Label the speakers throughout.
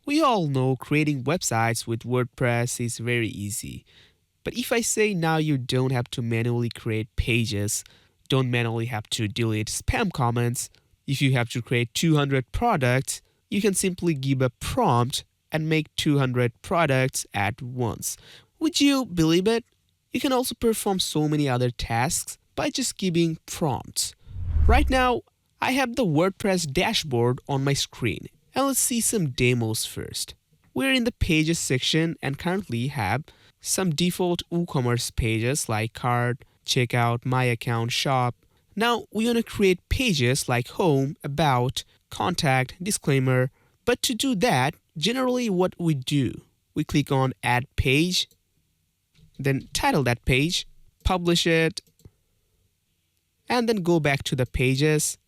Speaker 1: We all know creating websites with WordPress is very easy. But if I say now you don't have to manually create pages, don't manually have to delete spam comments, if you have to create 200 products, you can simply give a prompt and make 200 products at once. Would you believe it? You can also perform so many other tasks by just giving prompts. Right now, I have the WordPress dashboard on my screen. And let's see some demos first. We're in the pages section and currently have some default WooCommerce pages like cart, checkout, my account, shop. Now we want to create pages like home, about, contact, disclaimer. But to do that, generally what we do, we click on add page, then title that page, publish it, and then go back to the pages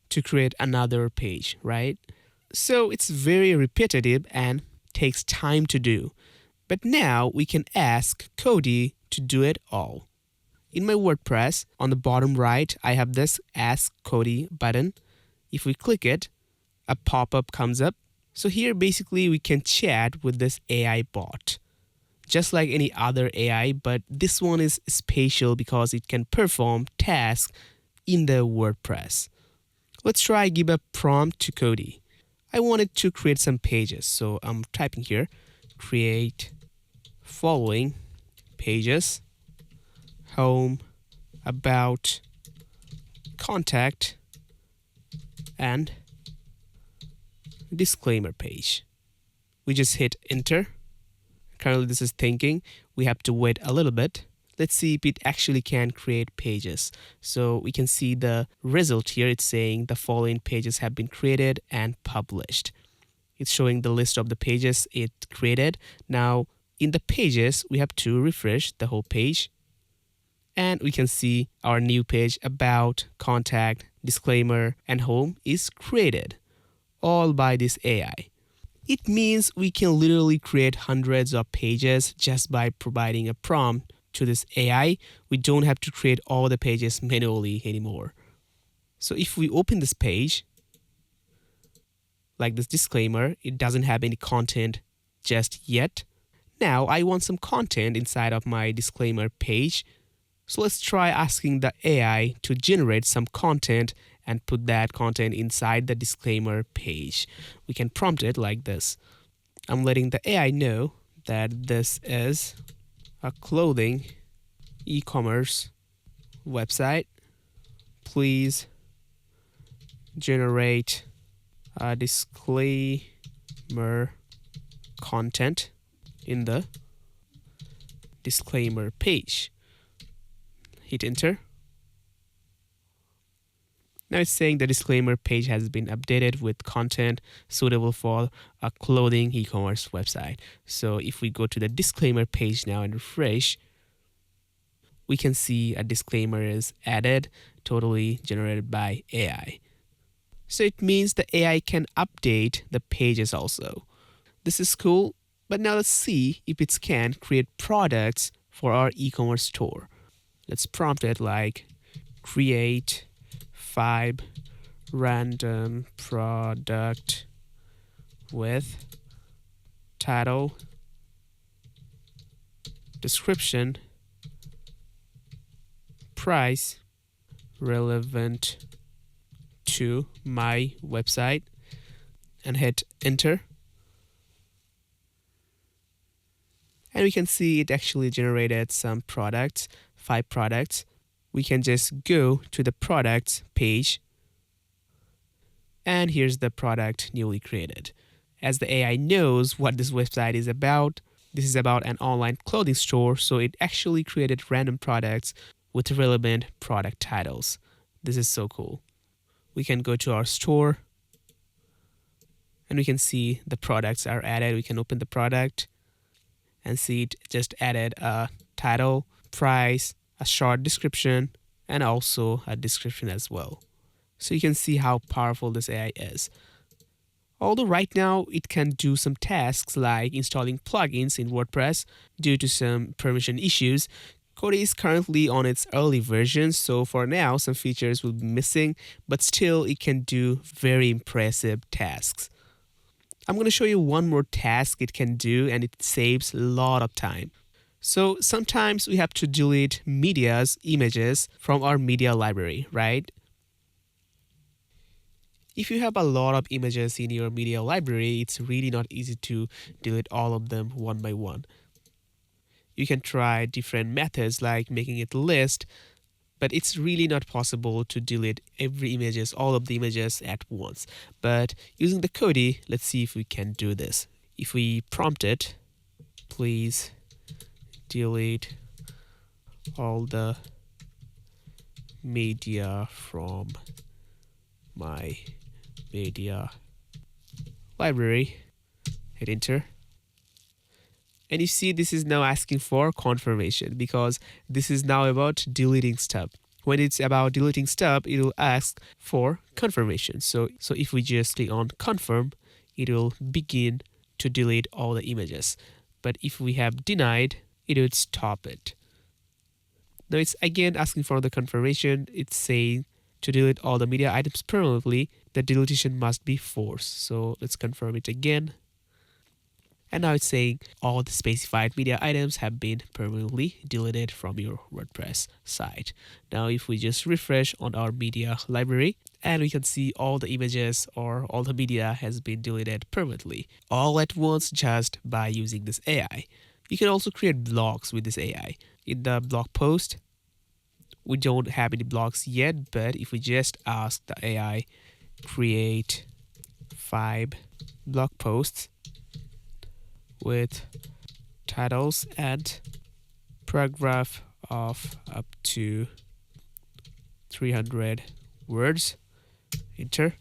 Speaker 1: to create another page, right? So it's very repetitive and takes time to do. But now we can ask Kodee to do it all. In my WordPress, on the bottom right, I have this Ask Kodee button. If we click it, a pop-up comes up. So here basically we can chat with this AI bot. Just like any other AI, but this one is special because it can perform tasks in the WordPress. Let's try give a prompt to Kodee. I wanted to create some pages, so I'm typing here, create following pages, home, about, contact, and disclaimer page. We just hit enter. Currently this is thinking. We have to wait a little bit. Let's see if it actually can create pages. So we can see the result here. It's saying the following pages have been created and published. It's showing the list of the pages it created. Now in the pages, we have to refresh the whole page. And we can see our new page about, contact, disclaimer, and home is created, all by this AI. It means we can literally create hundreds of pages just by providing a prompt to this AI. We don't have to create all the pages manually anymore. So if we open this page, like this disclaimer, it doesn't have any content just yet. Now I want some content inside of my disclaimer page. So let's try asking the AI to generate some content and put that content inside the disclaimer page. We can prompt it like this. I'm letting the AI know that this is a clothing e-commerce website. Please generate a disclaimer content in the disclaimer page. Hit enter. Now it's saying the disclaimer page has been updated with content suitable for a clothing e-commerce website. So if we go to the disclaimer page now and refresh, we can see a disclaimer is added, totally generated by AI. So it means the AI can update the pages also. This is cool, but now let's see if it can create products for our e-commerce store. Let's prompt it like create 5 random product with title, description, price relevant to my website, and hit enter. And we can see it actually generated some products, 5 products. We can just go to the products page, and here's the product newly created. As the AI knows what this website is about, this is about an online clothing store, so it actually created random products with relevant product titles. This is so cool. We can go to our store, and we can see the products are added. We can open the product and see it just added a title, price, a short description, and also a description as well. So you can see how powerful this AI is. Although right now it can do some tasks like installing plugins in WordPress due to some permission issues, Kodee is currently on its early version, so for now some features will be missing, but still it can do very impressive tasks. I'm going to show you one more task it can do, and it saves a lot of time. So sometimes we have to delete images from our media library, right? If you have a lot of images in your media library, it's really not easy to delete all of them one by one. You can try different methods like making it a list, but it's really not possible to delete all of the images at once. But using the Kodee, let's see if we can do this. If we prompt it, please delete all the media from my media library, hit enter. And you see this is now asking for confirmation because this is now about deleting stuff. When it's about deleting stuff, it will ask for confirmation. So if we just click on confirm, it will begin to delete all the images. But if we have denied, it would stop it. Now it's again asking for the confirmation. It's saying to delete all the media items permanently, the deletion must be forced. So let's confirm it again. And now it's saying all the specified media items have been permanently deleted from your WordPress site. Now if we just refresh on our media library, and we can see all the images or all the media has been deleted permanently, all at once just by using this AI. You can also create blogs with this AI. In the blog post, we don't have any blogs yet, but if we just ask the AI, create 5 blog posts with titles and paragraph of up to 300 words, enter.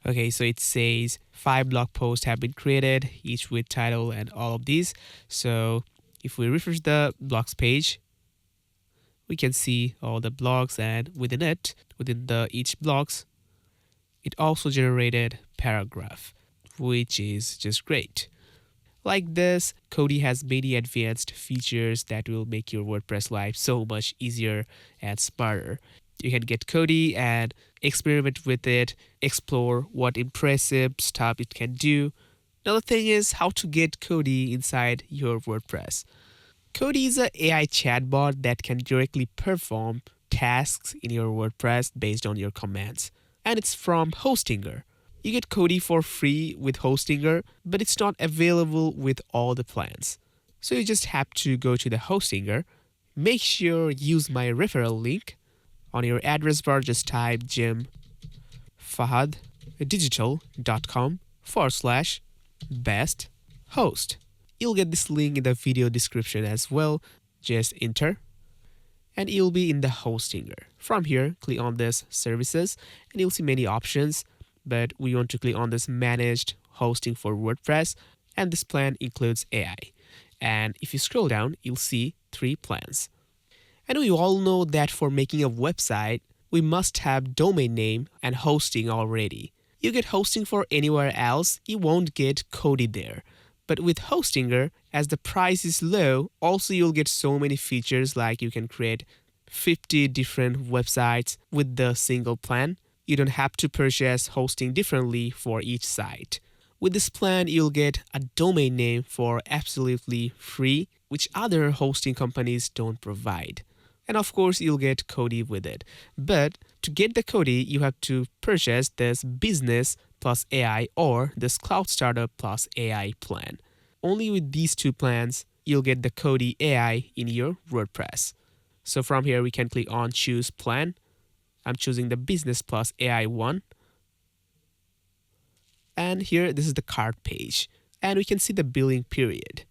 Speaker 1: Okay, so it says 5 blog posts have been created, each with title and all of these. So if we refresh the blogs page, we can see all the blogs, and within each blogs, it also generated paragraph, which is just great. Like this, Kodee has many advanced features that will make your WordPress life so much easier and smarter. You can get Kodee and experiment with it, explore what impressive stuff it can do. Another thing is how to get Kodee inside your WordPress. Kodee is an AI chatbot that can directly perform tasks in your WordPress based on your commands. And it's from Hostinger. You get Kodee for free with Hostinger, but it's not available with all the plans. So you just have to go to the Hostinger. Make sure you use my referral link. On your address bar, just type jimfahaddigital.com/best host. You'll get this link in the video description as well. Just enter and you'll be in the Hostinger. From here, click on this services and you'll see many options, but we want to click on this managed hosting for WordPress, and this plan includes AI. And if you scroll down, you'll see 3 plans. And we all know that for making a website, we must have domain name and hosting already. You get hosting for anywhere else, you won't get Kodee there. But with Hostinger, as the price is low, also you'll get so many features, like you can create 50 different websites with the single plan. You don't have to purchase hosting differently for each site. With this plan, you'll get a domain name for absolutely free, which other hosting companies don't provide. And of course, you'll get Kodee with it. But to get the Kodee, you have to purchase this Business plus AI or this Cloud Startup plus AI plan. Only with these 2 plans, you'll get the Kodee AI in your WordPress. So from here, we can click on Choose Plan. I'm choosing the Business plus AI one. And here, this is the cart page. And we can see the billing period.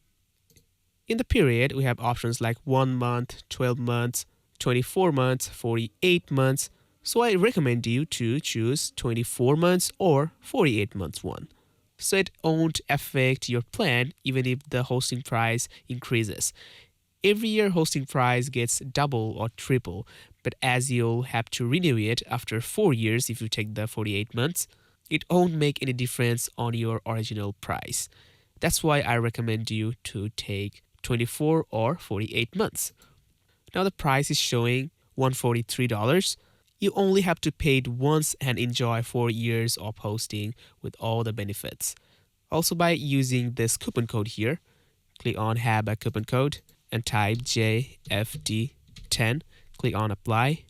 Speaker 1: In the period, we have options like 1 month, 12 months, 24 months, 48 months. So I recommend you to choose 24 months or 48 months one. So it won't affect your plan even if the hosting price increases. Every year hosting price gets double or triple, but as you'll have to renew it after 4 years if you take the 48 months, it won't make any difference on your original price. That's why I recommend you to take 24 or 48 months. Now the price is showing $143. You only have to pay it once and enjoy 4 years of hosting with all the benefits. Also, by using this coupon code here, click on have a coupon code and type JFD10. Click on apply.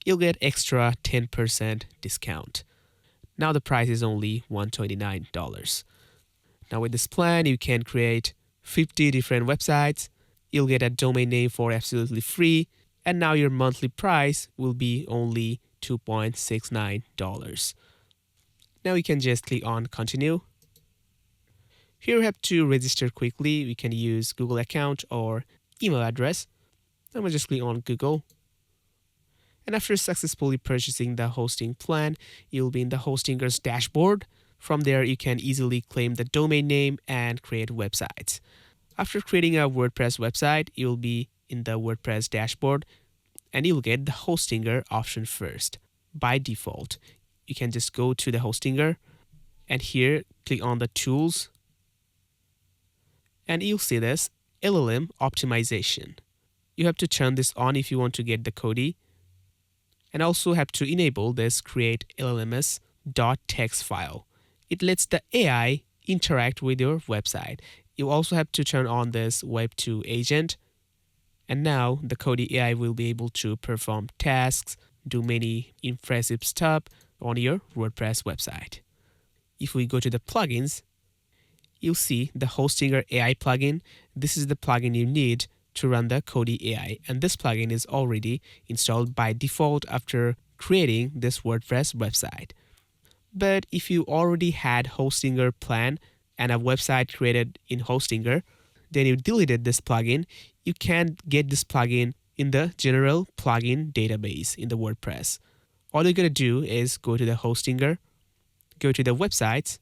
Speaker 1: You'll get extra 10% discount. Now the price is only $129. Now with this plan, you can create 50 different websites. You'll get a domain name for absolutely free. And now your monthly price will be only $2.69. Now you can just click on continue. Here you have to register quickly. We can use Google account or email address. I'm going to just click on Google. And after successfully purchasing the hosting plan, you'll be in the Hostinger's dashboard. From there, you can easily claim the domain name and create websites. After creating a WordPress website, you'll be in the WordPress dashboard and you'll get the Hostinger option first. By default, you can just go to the Hostinger and here click on the tools and you'll see this LLM optimization. You have to turn this on if you want to get the Kodee, and also have to enable this create LLMs.txt file. It lets the AI interact with your website. You also have to turn on this Web2 agent. And now the Kodee AI will be able to perform tasks, do many impressive stuff on your WordPress website. If we go to the plugins, you'll see the Hostinger AI plugin. This is the plugin you need to run the Kodee AI, and this plugin is already installed by default after creating this WordPress website. But if you already had Hostinger plan and a website created in Hostinger, then you deleted this plugin, you can get this plugin in the general plugin database in the WordPress. All you're going to do is go to the Hostinger, go to the websites,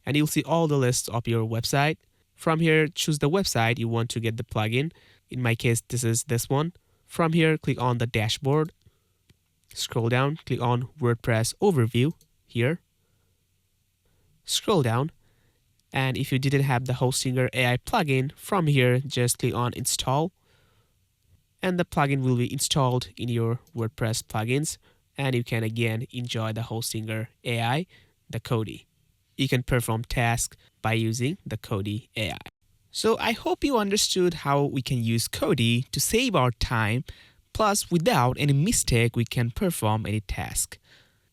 Speaker 1: and you'll see all the lists of your website. From here, choose the website you want to get the plugin. In my case, this is this one. From here, click on the dashboard. Scroll down, click on WordPress Overview here. Scroll down, and if you didn't have the Hostinger AI plugin, from here, just click on Install. And the plugin will be installed in your WordPress plugins, and you can again enjoy the Hostinger AI, the Kodee. You can perform tasks by using the Kodee AI. So I hope you understood how we can use Kodee to save our time, plus without any mistake we can perform any task.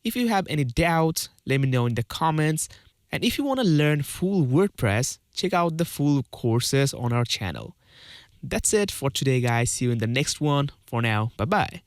Speaker 1: If you have any doubts, let me know in the comments. And if you want to learn full WordPress, check out the full courses on our channel. That's it for today, guys. See you in the next one. For now, bye-bye.